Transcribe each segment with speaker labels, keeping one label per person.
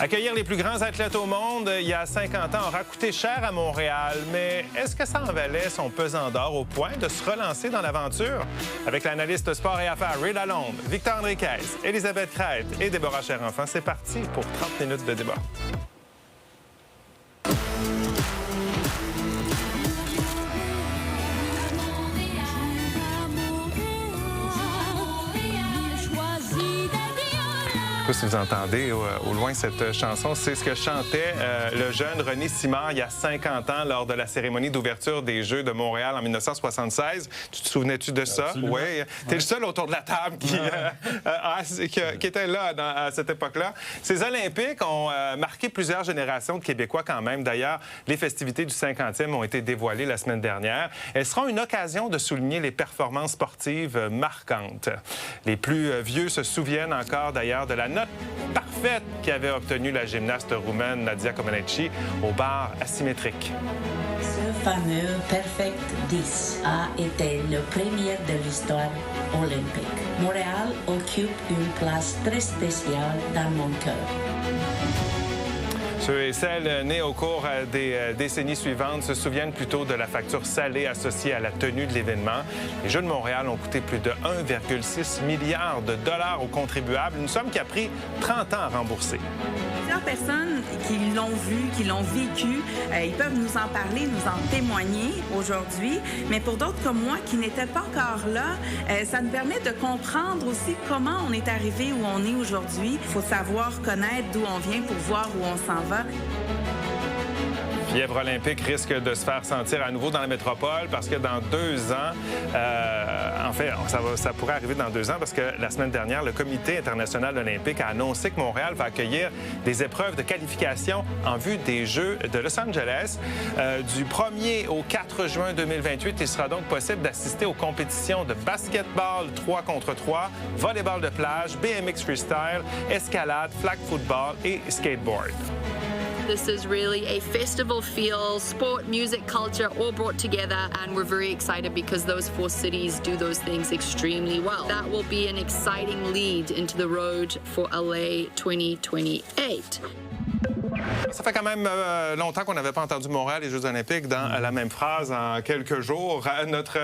Speaker 1: Accueillir les plus grands athlètes au monde il y a 50 ans aura coûté cher à Montréal, mais est-ce que ça en valait son pesant d'or au point de se relancer dans l'aventure? Avec l'analyste sport et affaires Ray Lalonde, Victor Enriquez, Elisabeth Crête et Déborah Cherenfant, c'est parti pour 30 minutes de débat. Si vous entendez au loin cette chanson, c'est ce que chantait le jeune René Simard il y a 50 ans lors de la cérémonie d'ouverture des Jeux de Montréal en 1976. Tu te souvenais-tu de ça? Oui. Tu es le seul autour de la table qui était là à cette époque-là. Ces Olympiques ont marqué plusieurs générations de Québécois quand même. D'ailleurs, les festivités du 50e ont été dévoilées la semaine dernière. Elles seront une occasion de souligner les performances sportives marquantes. Les plus vieux se souviennent encore d'ailleurs de la note parfaite qu'avait obtenue la gymnaste roumaine Nadia Comaneci au bar asymétrique.
Speaker 2: Ce fameux Perfect 10 a été le premier de l'histoire olympique. Montréal occupe une place très spéciale dans mon cœur.
Speaker 1: Ceux et celles nés au cours des décennies suivantes se souviennent plutôt de la facture salée associée à la tenue de l'événement. Les Jeux de Montréal ont coûté plus de 1,6 milliard de dollars aux contribuables, une somme qui a pris 30 ans à rembourser.
Speaker 3: Plusieurs personnes qui l'ont vu, qui l'ont vécu, ils peuvent nous en parler, nous en témoigner aujourd'hui. Mais pour d'autres comme moi qui n'étaient pas encore là, ça nous permet de comprendre aussi comment on est arrivé où on est aujourd'hui. Il faut savoir connaître d'où on vient pour voir où on s'en va.
Speaker 1: Fièvre olympique risque de se faire sentir à nouveau dans la métropole parce que dans 2 ans, en fait, ça pourrait arriver dans 2 ans parce que la semaine dernière, le Comité international olympique a annoncé que Montréal va accueillir des épreuves de qualification en vue des Jeux de Los Angeles. Du 1er au 4 juin 2028, il sera donc possible d'assister aux compétitions de basketball 3 contre 3, volleyball de plage, BMX freestyle, escalade, flag football et skateboard.
Speaker 4: This is really a festival feel, sport, music, culture, all brought together, and we're very excited because those 4 cities do those things extremely well. That will be an exciting lead into the road for LA 2028.
Speaker 1: Ça fait quand même longtemps qu'on n'avait pas entendu Montréal, les Jeux olympiques, dans la même phrase en quelques jours. Notre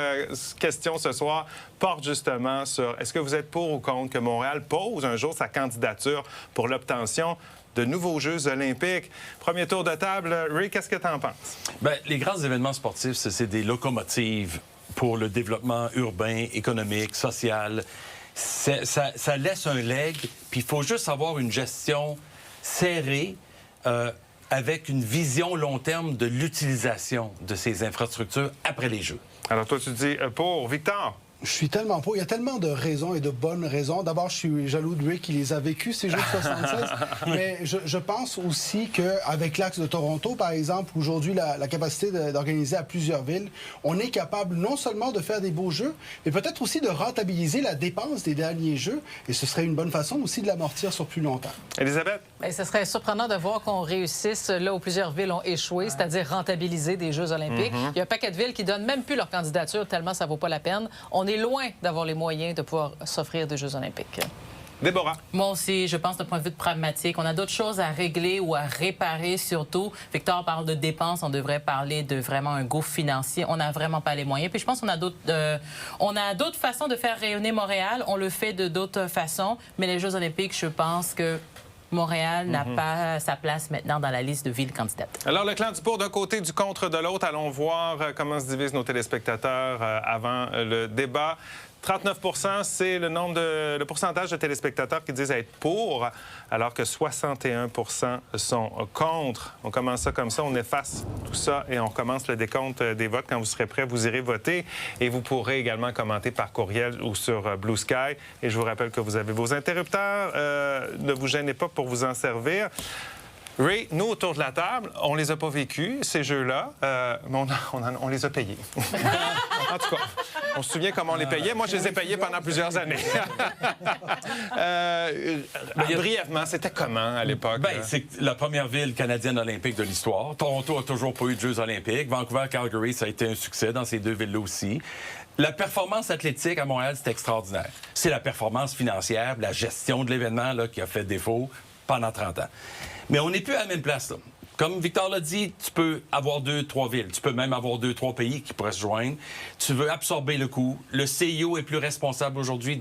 Speaker 1: question ce soir porte justement sur est-ce que vous êtes pour ou contre que Montréal pose un jour sa candidature pour l'obtention de nouveaux Jeux olympiques. Premier tour de table. Ray, qu'est-ce que tu en penses?
Speaker 5: Bien, les grands événements sportifs, c'est des locomotives pour le développement urbain, économique, social. Ça laisse un leg, puis il faut juste avoir une gestion serrée avec une vision long terme de l'utilisation de ces infrastructures après les Jeux.
Speaker 1: Alors toi, tu dis pour. Victor?
Speaker 6: Je suis tellement pour. Il y a tellement de raisons et de bonnes raisons. D'abord, je suis jaloux de Ray qui les a vécus, ces Jeux de 76. Mais je pense aussi qu'avec l'Axe de Toronto, par exemple, aujourd'hui, la capacité d'organiser à plusieurs villes, on est capable non seulement de faire des beaux jeux, mais peut-être aussi de rentabiliser la dépense des derniers jeux. Et ce serait une bonne façon aussi de l'amortir sur plus longtemps.
Speaker 1: Elisabeth?
Speaker 7: Bien, ce serait surprenant de voir qu'on réussisse là où plusieurs villes ont échoué, c'est-à-dire rentabiliser des Jeux olympiques. Il y a un paquet de villes qui donnent même plus leur candidature tellement ça vaut pas la peine. On est loin d'avoir les moyens de pouvoir s'offrir des Jeux olympiques.
Speaker 1: Déborah?
Speaker 8: Moi aussi, je pense d'un point de vue de pragmatique. On a d'autres choses à régler ou à réparer surtout. Victor parle de dépenses, on devrait parler de vraiment un gouffre financier. On n'a vraiment pas les moyens. Puis je pense qu'on a d'autres façons de faire rayonner Montréal. On le fait de d'autres façons. Mais les Jeux olympiques, je pense que Montréal n'a pas sa place maintenant dans la liste de villes candidates.
Speaker 1: Alors, le clan du pour d'un côté, du contre de l'autre. Allons voir comment se divisent nos téléspectateurs avant le débat. 39 %, c'est le pourcentage de téléspectateurs qui disent être pour, alors que 61 % sont contre. On commence ça comme ça, on efface tout ça et on recommence le décompte des votes. Quand vous serez prêts, vous irez voter et vous pourrez également commenter par courriel ou sur Blue Sky. Et je vous rappelle que vous avez vos interrupteurs. Ne vous gênez pas pour vous en servir. Ray, nous, autour de la table, on les a pas vécus, ces jeux-là, mais on les a payés. En tout cas, on se souvient comment on les payait. Moi, je les ai payés pendant plusieurs années. Brièvement, c'était comment à l'époque?
Speaker 5: Bien, c'est la première ville canadienne olympique de l'histoire. Toronto a toujours pas eu de Jeux olympiques. Vancouver, Calgary, ça a été un succès dans ces 2 villes-là aussi. La performance athlétique à Montréal, c'est extraordinaire. C'est la performance financière, la gestion de l'événement là, qui a fait défaut. pendant 30 ans. Mais on n'est plus à la même place, là. Comme Victor l'a dit, tu peux avoir 2-3 villes. Tu peux même avoir 2-3 pays qui pourraient se joindre. Tu veux absorber le coût. Le CIO est plus responsable aujourd'hui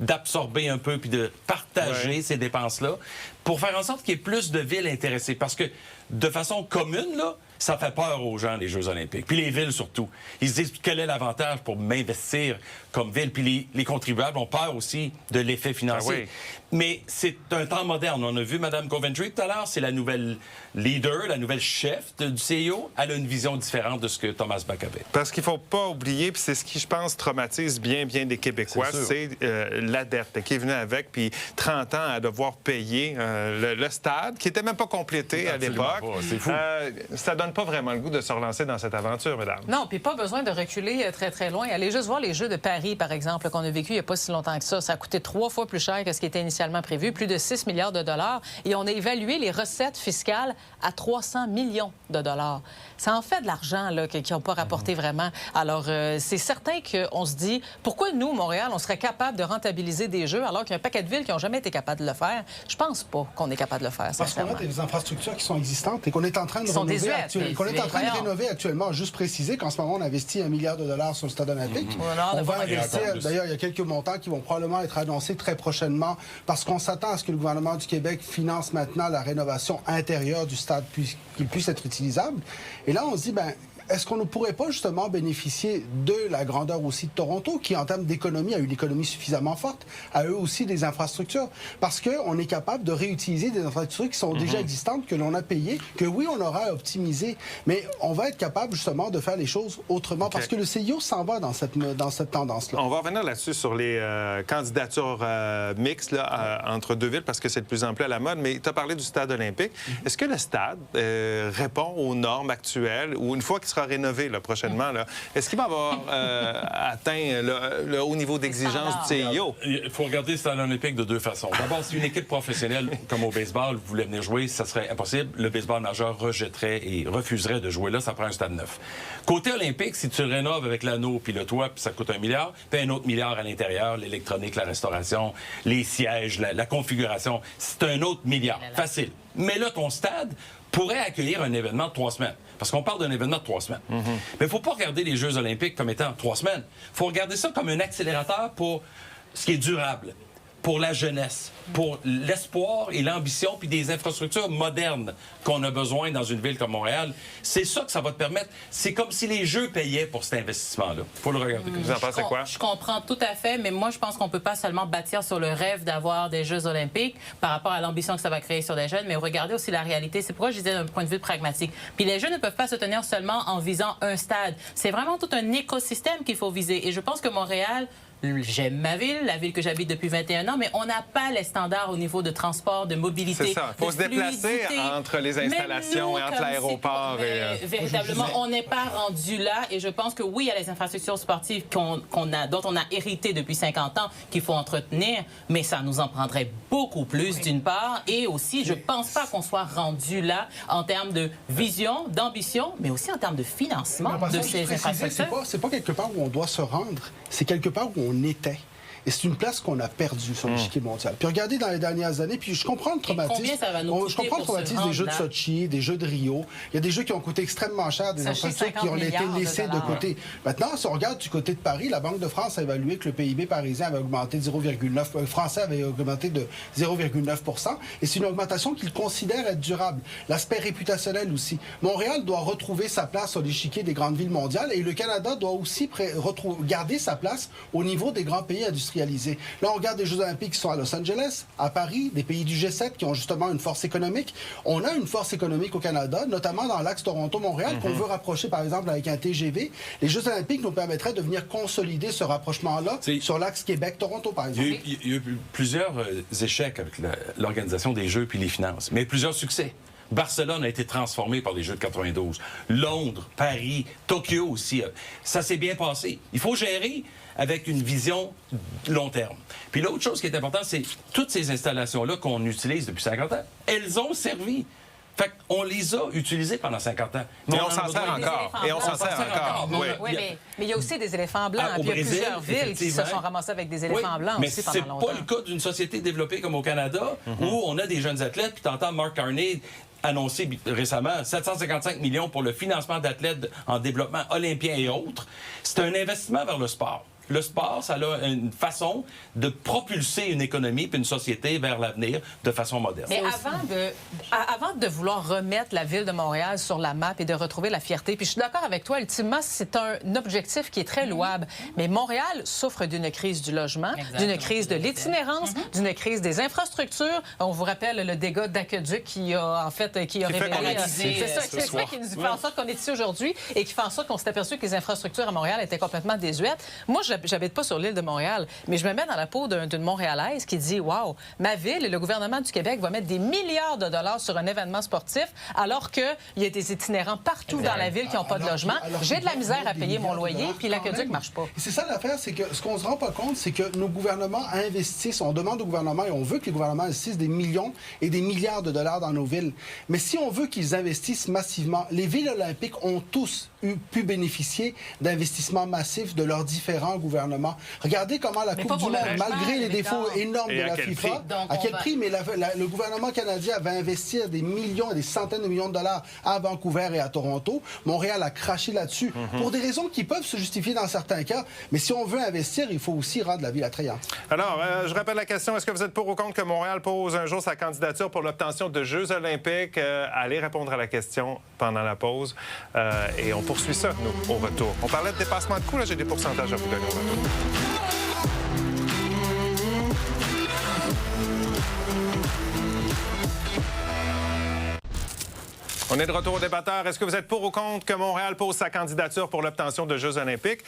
Speaker 5: d'absorber un peu puis de partager ces dépenses-là pour faire en sorte qu'il y ait plus de villes intéressées. Parce que, de façon commune, là, ça fait peur aux gens, les Jeux olympiques. Puis les villes, surtout. Ils se disent, quel est l'avantage pour m'investir comme ville? Puis les contribuables ont peur aussi de l'effet financier. Mais c'est un temps moderne. On a vu Mme Coventry tout à l'heure. C'est la nouvelle leader, la nouvelle chef du CIO. Elle a une vision différente de ce que Thomas Bach avait.
Speaker 1: Parce qu'il ne faut pas oublier, puis c'est ce qui, je pense, traumatise bien des Québécois, c'est la dette qui est venue avec, puis 30 ans à devoir payer le stade, qui n'était même pas complété à l'époque.
Speaker 5: C'est fou.
Speaker 1: Ça donne pas vraiment le goût de se relancer dans cette aventure, mesdames.
Speaker 7: Non, puis pas besoin de reculer très loin. Allez juste voir les Jeux de Paris, par exemple, qu'on a vécu il n'y a pas si longtemps que ça. Ça a coûté 3 fois plus cher que ce qui était initialement prévu, plus de 6 milliards de dollars. Et on a évalué les recettes fiscales à 300 millions de dollars. Ça en fait de l'argent là, qui n'ont pas rapporté vraiment. Alors, c'est certain qu'on se dit, pourquoi nous, Montréal, on serait capable de rentabiliser des Jeux alors qu'il y a un paquet de villes qui n'ont jamais été capables de le faire? Je pense pas qu'on est capable de le faire,
Speaker 6: Parce qu'on a des infrastructures qui sont existantes et qu'on est en train de rénover actuellement. Juste préciser qu'en ce moment, on investit 1 milliard de dollars sur le stade olympique. On va investir, d'ailleurs, il y a quelques montants qui vont probablement être annoncés très prochainement parce qu'on s'attend à ce que le gouvernement du Québec finance maintenant la rénovation intérieure du stade qu'il puisse être utilisable. Et là, on se dit, est-ce qu'on ne pourrait pas justement bénéficier de la grandeur aussi de Toronto, qui en termes d'économie a une économie suffisamment forte, a eux aussi des infrastructures, parce qu'on est capable de réutiliser des infrastructures qui sont déjà existantes, que l'on a payées, que oui, on aura à optimiser, mais on va être capable justement de faire les choses autrement, parce que le CIO s'en va dans cette tendance-là.
Speaker 1: On va revenir là-dessus sur les candidatures mixtes là, entre deux villes, parce que c'est de plus en plus à la mode, mais tu as parlé du stade olympique. Est-ce que le stade répond aux normes actuelles, ou une fois qu'il sera rénové là, prochainement, là, est-ce qu'il va avoir atteint le haut niveau d'exigence du CIO?
Speaker 5: Il faut regarder le stade olympique de deux façons. D'abord, si une équipe professionnelle, comme au baseball, voulait venir jouer, ça serait impossible. Le baseball majeur rejetterait et refuserait de jouer là. Ça prend un stade neuf. Côté olympique, si tu rénoves avec l'anneau puis le toit, puis ça coûte 1 milliard, puis un autre milliard à l'intérieur, l'électronique, la restauration, les sièges, la configuration, c'est un autre milliard. Facile. Mais là, ton stade pourrait accueillir un événement de 3 semaines. Parce qu'on parle d'un événement de 3 semaines. Mais il ne faut pas regarder les Jeux olympiques comme étant 3 semaines. Il faut regarder ça comme un accélérateur pour ce qui est durable, pour la jeunesse, pour l'espoir et l'ambition, puis des infrastructures modernes qu'on a besoin dans une ville comme Montréal. C'est ça que ça va te permettre. C'est comme si les Jeux payaient pour cet investissement-là. Il faut le regarder.
Speaker 1: Vous en pensez quoi?
Speaker 8: Je comprends tout à fait, mais moi, je pense qu'on ne peut pas seulement bâtir sur le rêve d'avoir des Jeux olympiques par rapport à l'ambition que ça va créer sur des jeunes, mais regarder aussi la réalité. C'est pourquoi je disais d'un point de vue pragmatique. Puis les Jeux ne peuvent pas se tenir seulement en visant un stade. C'est vraiment tout un écosystème qu'il faut viser. Et je pense que Montréal... J'aime ma ville, la ville que j'habite depuis 21 ans, mais on n'a pas les standards au niveau de transport, de mobilité.
Speaker 1: C'est ça. Il faut se déplacer entre les installations et entre l'aéroport.
Speaker 8: Véritablement, on n'est pas rendu là. Et je pense que oui, il y a les infrastructures sportives dont on a hérité depuis 50 ans qu'il faut entretenir, mais ça nous en prendrait beaucoup plus, d'une part. Et aussi, je ne pense pas qu'on soit rendu là en termes de vision, d'ambition, mais aussi en termes de financement de ces infrastructures.
Speaker 6: C'est pas quelque part où on doit se rendre, c'est quelque part où on était. Et c'est une place qu'on a perdue sur l'échiquier mondial. Puis regardez dans les dernières années, puis je comprends le traumatisme.
Speaker 8: Combien ça va nous coûter
Speaker 6: des Jeux de Sochi, des Jeux de Rio. Il y a des Jeux qui ont coûté extrêmement cher, des infrastructures qui ont été laissées de côté. Maintenant, si on regarde du côté de Paris, la Banque de France a évalué que le PIB parisien avait augmenté de 0,9%, français avait augmenté de 0,9%. Et c'est une augmentation qu'ils considèrent être durable. L'aspect réputationnel aussi. Montréal doit retrouver sa place sur l'échiquier des grandes villes mondiales et le Canada doit aussi garder sa place au niveau des grands pays industriels. Là, on regarde des Jeux olympiques qui sont à Los Angeles, à Paris, des pays du G7 qui ont justement une force économique. On a une force économique au Canada, notamment dans l'axe Toronto-Montréal, qu'on veut rapprocher, par exemple, avec un TGV. Les Jeux olympiques nous permettraient de venir consolider ce rapprochement-là sur l'axe Québec-Toronto, par exemple.
Speaker 5: Il y a eu plusieurs échecs avec l'organisation des Jeux puis les finances, mais plusieurs succès. Barcelone a été transformé par les Jeux de 92. Londres, Paris, Tokyo aussi. Ça s'est bien passé. Il faut gérer avec une vision long terme. Puis l'autre chose qui est importante, c'est toutes ces installations-là qu'on utilise depuis 50 ans, elles ont servi Fait qu'on les a utilisés pendant 50 ans.
Speaker 1: Et
Speaker 5: on
Speaker 1: on s'en sert encore. Et on s'en sert encore. Oui.
Speaker 7: Oui, mais il y a aussi des éléphants blancs.
Speaker 5: Au
Speaker 7: Puis il y a
Speaker 5: Brésil,
Speaker 7: plusieurs villes qui se
Speaker 5: effectivement.
Speaker 7: sont ramassées avec des éléphants blancs
Speaker 5: mais
Speaker 7: aussi pendant
Speaker 5: c'est
Speaker 7: longtemps.
Speaker 5: pas le cas d'une société développée comme au Canada, où on a des jeunes athlètes, puis t'entends Mark Carney annoncé récemment 755 millions pour le financement d'athlètes en développement olympien et autres. C'est un investissement vers le sport. Le sport, ça a une façon de propulser une économie puis une société vers l'avenir de façon moderne.
Speaker 7: Mais avant de vouloir remettre la ville de Montréal sur la map et de retrouver la fierté, puis je suis d'accord avec toi, ultimement, c'est un objectif qui est très louable. Mais Montréal souffre d'une crise du logement, d'une crise de l'itinérance, d'une crise des infrastructures. On vous rappelle le dégât d'aqueduc qui a révélé... C'est ça qui nous fait en sorte qu'on est ici aujourd'hui et qui fait en sorte qu'on s'est aperçu que les infrastructures à Montréal étaient complètement désuètes. Moi, j'habite pas sur l'île de Montréal, mais je me mets dans la peau d'une Montréalaise qui dit « Wow, ma ville et le gouvernement du Québec va mettre des milliards de dollars sur un événement sportif alors qu'il y a des itinérants partout dans la ville qui n'ont pas de logement. J'ai de la misère à payer mon loyer, puis l'aqueduc ne marche pas. »
Speaker 6: C'est ça l'affaire, c'est que ce qu'on se rend pas compte, c'est que nos gouvernements investissent, on demande au gouvernement et on veut que les gouvernements investissent des millions et des milliards de dollars dans nos villes. Mais si on veut qu'ils investissent massivement, les villes olympiques ont tous pu bénéficier d'investissements massifs de leurs différents gouvernements. Regardez comment la Coupe du Monde, malgré les défauts énormes de la FIFA, à quel prix, mais le gouvernement canadien va investir des millions et des centaines de millions de dollars à Vancouver et à Toronto. Montréal a craché là-dessus pour des raisons qui peuvent se justifier dans certains cas, mais si on veut investir, il faut aussi rendre la ville attrayante.
Speaker 1: Alors, je rappelle la question, est-ce que vous êtes pour ou contre que Montréal pose un jour sa candidature pour l'obtention de Jeux olympiques? Allez répondre à la question pendant la pause et on poursuit ça, nous, au retour. On parlait de dépassement de coûts, là, j'ai des pourcentages à vous donner au retour. On est de retour au débatteur. Est-ce que vous êtes pour ou contre que Montréal pose sa candidature pour l'obtention de Jeux olympiques?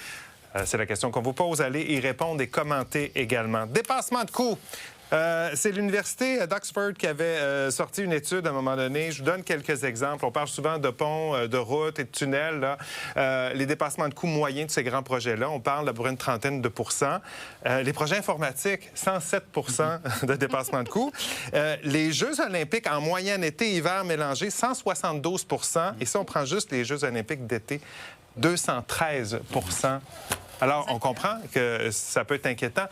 Speaker 1: C'est la question qu'on vous pose. Allez y répondre et commenter également. Dépassement de coûts. C'est l'Université d'Oxford qui avait sorti une étude à un moment donné. Je vous donne quelques exemples. On parle souvent de ponts, de routes et de tunnels. Là. Les dépassements de coûts moyens de ces grands projets-là, on parle d'à peu près une trentaine de pourcents. Les projets informatiques, 107 de dépassement de coûts. Les Jeux olympiques en moyenne été-hiver mélangés, 172 Et si on prend juste les Jeux olympiques d'été, 213 Alors, on comprend que ça peut être inquiétant.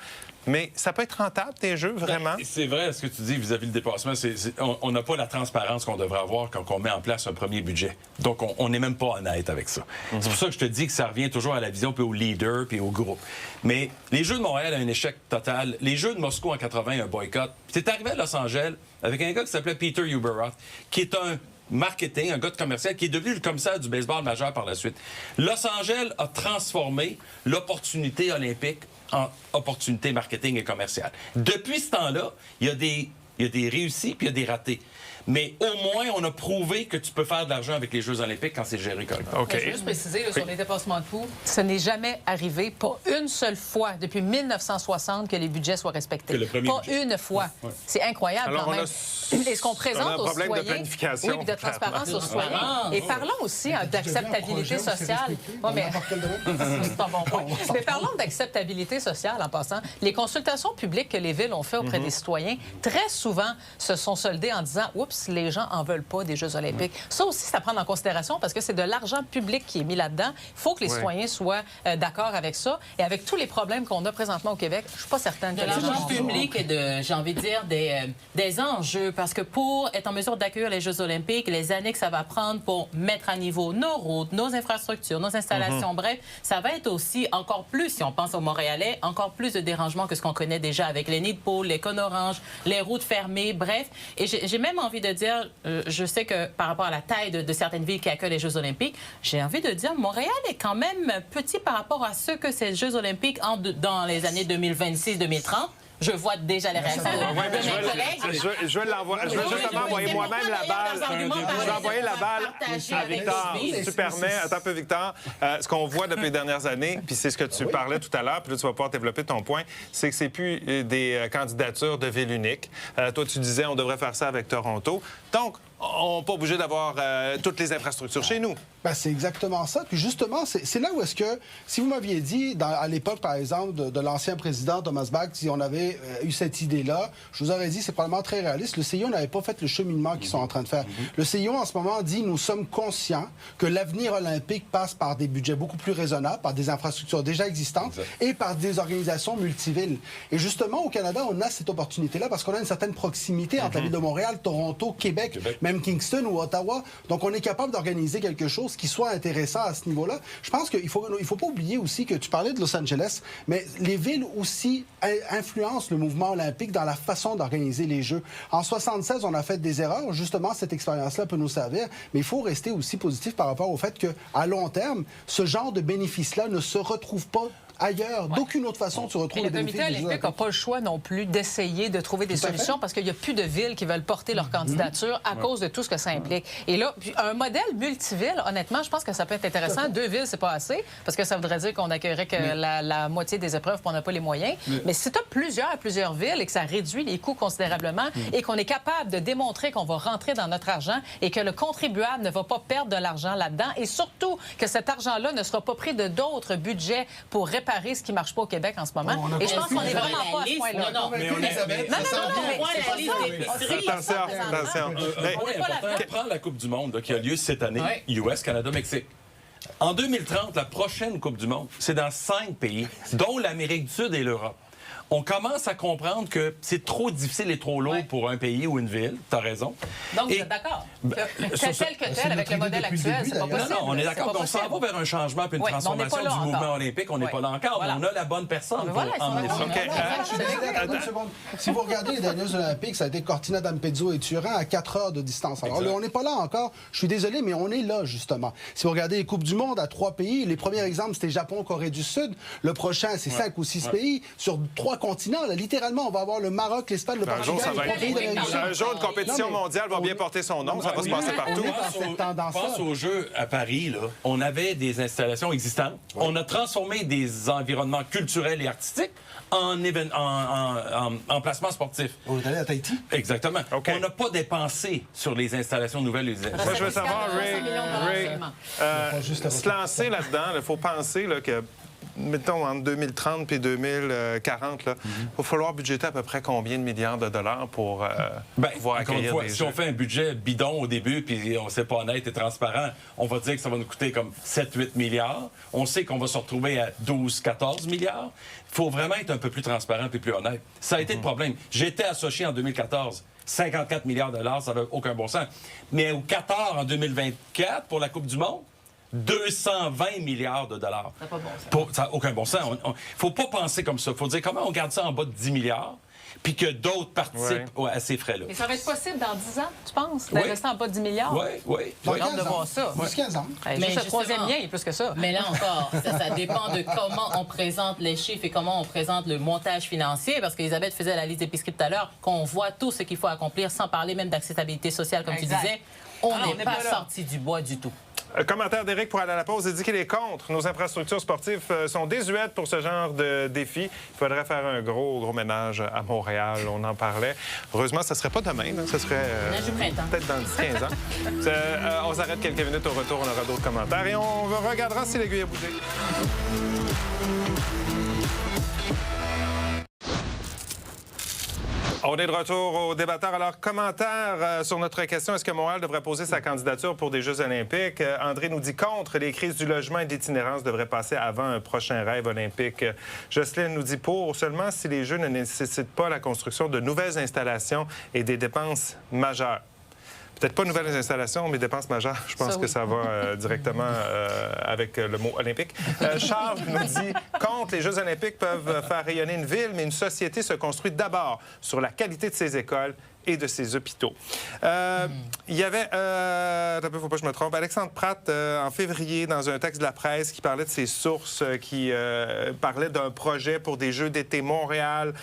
Speaker 1: Mais ça peut être rentable, tes jeux, vraiment?
Speaker 5: C'est vrai ce que tu dis vis-à-vis le dépassement. On n'a pas la transparence qu'on devrait avoir quand on met en place un premier budget. Donc, on n'est même pas honnête avec ça. C'est pour ça que je te dis que ça revient toujours à la vision, puis au leader, puis au groupe. Mais les Jeux de Montréal, un échec total. Les Jeux de Moscou en 80, un boycott. C'est arrivé à Los Angeles avec un gars qui s'appelait Peter Ueberroth, qui est un marketing, un gars de commercial, qui est devenu le commissaire du baseball majeur par la suite. Los Angeles a transformé l'opportunité olympique en opportunité marketing et commerciale. Depuis ce temps-là, il y a des réussis puis il y a des ratés. Mais au moins, on a prouvé que tu peux faire de l'argent avec les Jeux olympiques quand c'est géré correctement.
Speaker 7: Okay. Je veux juste préciser là, sur les dépassements de coûts, ce n'est jamais arrivé, pas une seule fois, depuis 1960, que les budgets soient respectés. Pas une fois. Ouais. C'est incroyable. Alors, quand même. Et ce qu'on présente aux citoyens...
Speaker 1: de planification.
Speaker 7: Oui, puis de transparence aux citoyens. Et parlons aussi d'acceptabilité sociale. Mais parlons d'acceptabilité sociale en passant. Les consultations publiques que les villes ont faites auprès des citoyens, très souvent, se sont soldées en disant « Oups, les gens en veulent pas des Jeux olympiques. » Ça aussi, c'est à prendre en considération parce que c'est de l'argent public qui est mis là-dedans. Il faut que les citoyens soient d'accord avec ça. Et avec tous les problèmes qu'on a présentement au Québec, je suis pas certaine que
Speaker 8: de l'argent public et de, j'ai envie de dire, des enjeux. Parce que pour être en mesure d'accueillir les Jeux olympiques, les années que ça va prendre pour mettre à niveau nos routes, nos infrastructures, nos installations, bref, ça va être aussi encore plus, si on pense aux Montréalais, encore plus de dérangements que ce qu'on connaît déjà avec les nids de poules, les cônes oranges, les routes fermées, bref. Et j'ai même envie de dire, je sais que par rapport à la taille de certaines villes qui accueillent les Jeux olympiques, j'ai envie de dire, Montréal est quand même petit par rapport à ce que ces Jeux olympiques dans les années 2026-2030. Je vois déjà les réactions de mes collègues.
Speaker 1: Je vais justement envoyer moi-même la balle. Je vais envoyer la balle à Victor. Si tu permets, attends un peu, Victor. Ce qu'on voit depuis les dernières années, puis c'est ce que tu parlais tout à l'heure, puis là, tu vas pouvoir développer ton point, c'est que c'est plus des candidatures de ville unique. Toi, tu disais on devrait faire ça avec Toronto. Donc, on n'est pas obligé d'avoir toutes les infrastructures chez nous.
Speaker 6: Ben, c'est exactement ça. Puis justement, c'est là où est-ce que, si vous m'aviez dit, à l'époque, par exemple, de l'ancien président Thomas Bach, si on avait eu cette idée-là, je vous aurais dit, c'est probablement très réaliste. Le CIO n'avait pas fait le cheminement qu'ils sont en train de faire. Le CIO, en ce moment, dit, nous sommes conscients que l'avenir olympique passe par des budgets beaucoup plus raisonnables, par des infrastructures déjà existantes et par des organisations multivilles. Et justement, au Canada, on a cette opportunité-là parce qu'on a une certaine proximité entre la ville de Montréal, Toronto, Québec, même Kingston ou Ottawa. Donc, on est capable d'organiser quelque chose qui soit intéressant à ce niveau-là. Je pense qu'il faut pas oublier aussi que tu parlais de Los Angeles, mais les villes aussi influencent le mouvement olympique dans la façon d'organiser les Jeux. En 76, on a fait des erreurs. Justement, cette expérience-là peut nous servir, mais il faut rester aussi positif par rapport au fait qu'à long terme, ce genre de bénéfice-là ne se retrouve pas ailleurs, d'aucune autre façon, tu retrouves
Speaker 7: le comité olympique n'a pas le choix non plus d'essayer de trouver des solutions parce qu'il n'y a plus de villes qui veulent porter leur candidature à cause de tout ce que ça implique. Et là, un modèle multiville, honnêtement, je pense que ça peut être intéressant. 2 villes, c'est pas assez parce que ça voudrait dire qu'on accueillerait que la moitié des épreuves puis on n'a pas les moyens. Mais si tu as plusieurs villes et que ça réduit les coûts considérablement et qu'on est capable de démontrer qu'on va rentrer dans notre argent et que le contribuable ne va pas perdre de l'argent là-dedans et surtout que cet argent-là ne sera pas pris de d'autres budgets pour réparer ce qui ne marche pas au Québec en ce moment. Et je pense qu'on n'est vraiment pas à ce point-là.
Speaker 5: Non, mais on est...
Speaker 1: Attention.
Speaker 5: Prends la Coupe du Monde qui a lieu cette année, US, Canada, Mexique. En 2030, la prochaine Coupe du Monde, c'est dans 5 pays, dont l'Amérique du Sud et l'Europe. On commence à comprendre que c'est trop difficile et trop lourd pour un pays ou une ville. Tu as raison.
Speaker 7: Donc, vous êtes d'accord? Tel que tel, avec le modèle actuel, c'est pas possible.
Speaker 5: Non, on est d'accord. On s'en va vers un changement et une transformation du mouvement olympique. On n'est pas là encore, mais on a la bonne personne pour emmener ça.
Speaker 6: Si vous regardez les dernières Olympiques, ça a été Cortina d'Ampezzo et Turin à 4 heures de distance. Alors, on n'est pas là encore. Je suis désolé, mais on est là, justement. Si vous regardez les Coupes du Monde à 3 pays, les premiers exemples, c'était Japon, Corée du Sud. Le prochain, c'est 5 ou 6 pays sur 3 continents. Là, littéralement, on va avoir le Maroc, l'Espagne, le Portugal, les 3 pays d'Amérique du Sud.
Speaker 1: Un jour, une compétition mondiale va bien porter son nom. Ça va se passer partout.
Speaker 5: Pense aux Jeux à Paris, là. On avait des installations existantes. On a transformé des environnements culturels et artistiques en placements sportifs.
Speaker 6: On est allé à Tahiti?
Speaker 5: Exactement. On n'a pas dépensé sur les installations nouvelles.
Speaker 1: Moi, je veux savoir, Ray, se lancer là-dedans, il faut penser là, que mettons, entre 2030 et 2040, il va falloir budgéter à peu près combien de milliards de dollars pour pouvoir accueillir des
Speaker 5: si
Speaker 1: Jeux?
Speaker 5: on fait un budget bidon au début, puis on ne sait pas honnête et transparent, on va dire que ça va nous coûter comme 7-8 milliards. On sait qu'on va se retrouver à 12-14 milliards. Il faut vraiment être un peu plus transparent et plus honnête. Ça a été le problème. J'étais associé en 2014. 54 milliards de dollars, ça n'a aucun bon sens. Mais au Qatar, en 2024, pour la Coupe du Monde, 220 milliards de dollars.
Speaker 7: Ça n'a pas de bon sens.
Speaker 5: Ça n'a aucun bon sens. Il ne faut pas penser comme ça. Il faut dire comment on garde ça en bas de 10 milliards, puis que d'autres participent à ces frais-là.
Speaker 7: Et ça va être possible dans 10 ans, tu penses, de rester en bas de 10 milliards?
Speaker 5: Oui.
Speaker 6: Dans
Speaker 7: J'ai hâte de voir ça.
Speaker 6: 15 ans.
Speaker 7: Mais juste le troisième lien est plus que ça.
Speaker 8: Mais là encore, ça dépend de comment on présente les chiffres et comment on présente le montage financier, parce qu'Elisabeth faisait la liste d'épicerie tout à l'heure, qu'on voit tout ce qu'il faut accomplir, sans parler même d'acceptabilité sociale, comme tu disais. On n'est pas sorti du bois du tout.
Speaker 1: Commentaire d'Éric pour aller à la pause. Il dit qu'il est contre. Nos infrastructures sportives sont désuètes pour ce genre de défi. Il faudrait faire un gros ménage à Montréal. On en parlait. Heureusement, ce ne serait pas demain. Ce serait peut-être dans 10-15 ans. On s'arrête quelques minutes. Au retour, on aura d'autres commentaires et on regardera si l'aiguille a bougé. On est de retour aux débatteurs. Alors, commentaire sur notre question, est-ce que Montréal devrait poser sa candidature pour des Jeux olympiques? André nous dit contre. Les crises du logement et de l'itinérance devraient passer avant un prochain rêve olympique. Jocelyne nous dit pour, seulement si les Jeux ne nécessitent pas la construction de nouvelles installations et des dépenses majeures. Peut-être pas nouvelles installations, mais dépenses majeures. Je pense que ça va directement avec le mot olympique. Charles nous dit contre, les Jeux olympiques peuvent faire rayonner une ville, mais une société se construit d'abord sur la qualité de ses écoles et de ses hôpitaux. Il y avait, il ne faut pas que je me trompe, Alexandre Pratt, en février, dans un texte de la presse, qui parlait de ses sources, qui parlait d'un projet pour des Jeux d'été Montréal,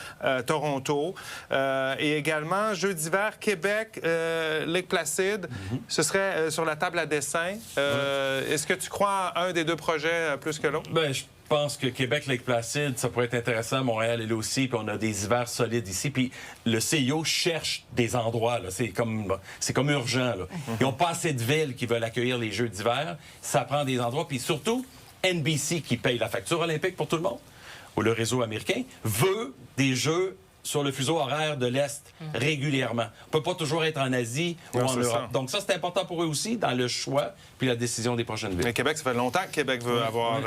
Speaker 1: Toronto, et également Jeux d'hiver Québec, Lake Placid. Ce serait sur la table à dessin. Est-ce que tu crois à un des deux projets plus que l'autre?
Speaker 5: Bien, pense que Québec-Lake-Placide, ça pourrait être intéressant. Montréal est là aussi, puis on a des hivers solides ici. Puis le CIO cherche des endroits, là. C'est comme urgent, là. Ils n'ont pas assez de villes qui veulent accueillir les Jeux d'hiver. Ça prend des endroits. Puis surtout, NBC, qui paye la facture olympique pour tout le monde, ou le réseau américain, veut des Jeux sur le fuseau horaire de l'Est régulièrement. On ne peut pas toujours être en Asie ou en Europe. Ça. Donc ça, c'est important pour eux aussi dans le choix puis la décision des prochaines villes.
Speaker 1: Mais Québec, ça fait longtemps que Québec veut avoir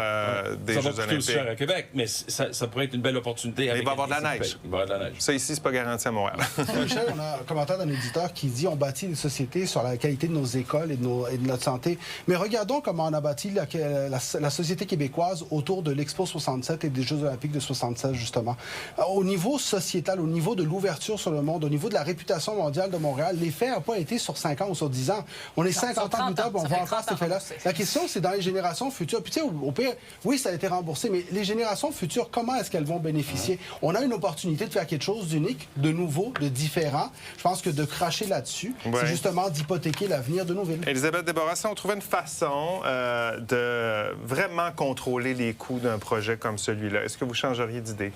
Speaker 1: des Jeux olympiques. Ça va coûter cher
Speaker 5: à Québec, mais ça pourrait être une belle opportunité.
Speaker 1: Il va y avoir de la neige.
Speaker 5: Il va y avoir de la neige.
Speaker 1: Ça, ici, c'est pas garanti à Montréal.
Speaker 6: Michel, on a un commentaire d'un éditeur qui dit on bâtit une société sur la qualité de nos écoles et de notre santé. Mais regardons comment on a bâti la société québécoise autour de l'Expo 67 et des Jeux olympiques de 76, justement. Au niveau sociétal, au niveau de l'ouverture sur le monde, au niveau de la réputation mondiale de Montréal, l'effet n'a pas été sur 5 ans ou sur 10 ans. On est 50 ans plus tard, on va encore cet effet-là. La question, c'est dans les générations futures. Puis tu sais, au pire, oui, ça a été remboursé, mais les générations futures, comment est-ce qu'elles vont bénéficier? On a une opportunité de faire quelque chose d'unique, de nouveau, de différent. Je pense que de cracher là-dessus, c'est justement d'hypothéquer l'avenir de nos villes.
Speaker 1: Élisabeth Desborras, si on trouvait une façon de vraiment contrôler les coûts d'un projet comme celui-là, est-ce que vous changeriez d'idée?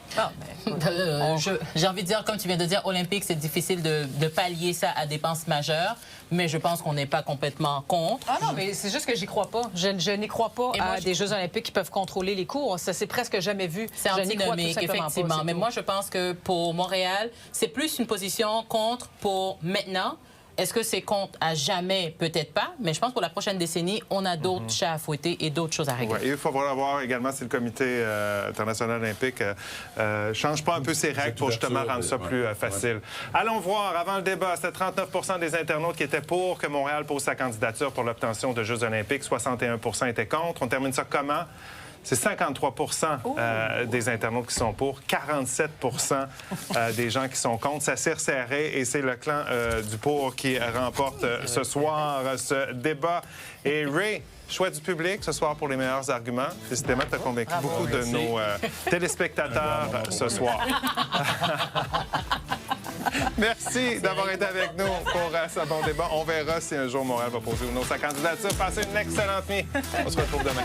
Speaker 8: J'ai envie de dire, comme tu viens de dire, olympique, c'est difficile de pallier ça à dépenses majeures, mais je pense qu'on n'est pas complètement contre.
Speaker 7: Ah non, mais c'est juste que j'y crois pas. Je n'y crois pas à des Jeux olympiques qui peuvent contrôler les cours. Ça s'est presque jamais vu.
Speaker 8: C'est antinomique, effectivement. Mais moi, je pense que pour Montréal, c'est plus une position contre pour maintenant. Est-ce que c'est contre à jamais? Peut-être pas, mais je pense que pour la prochaine décennie, on a d'autres chats à fouetter et d'autres choses à régler.
Speaker 1: Ouais, et il faut voir également si le Comité international olympique change pas un peu ses règles pour justement rendre ça plus facile. Allons voir, avant le débat, c'était 39 des internautes qui étaient pour que Montréal pose sa candidature pour l'obtention de Jeux olympiques, 61 étaient contre. On termine ça comment? C'est 53 des internautes qui sont pour, 47 des gens qui sont contre. Ça s'est resserré et c'est le clan du pour qui remporte ce soir ce débat. Et Ray, choix du public ce soir pour les meilleurs arguments. Décidément, tu as convaincu beaucoup de nos téléspectateurs ce soir. Merci d'avoir été avec nous pour ce bon débat. On verra si un jour Montréal va poser ou non sa candidature. Passez une excellente nuit. On se retrouve demain.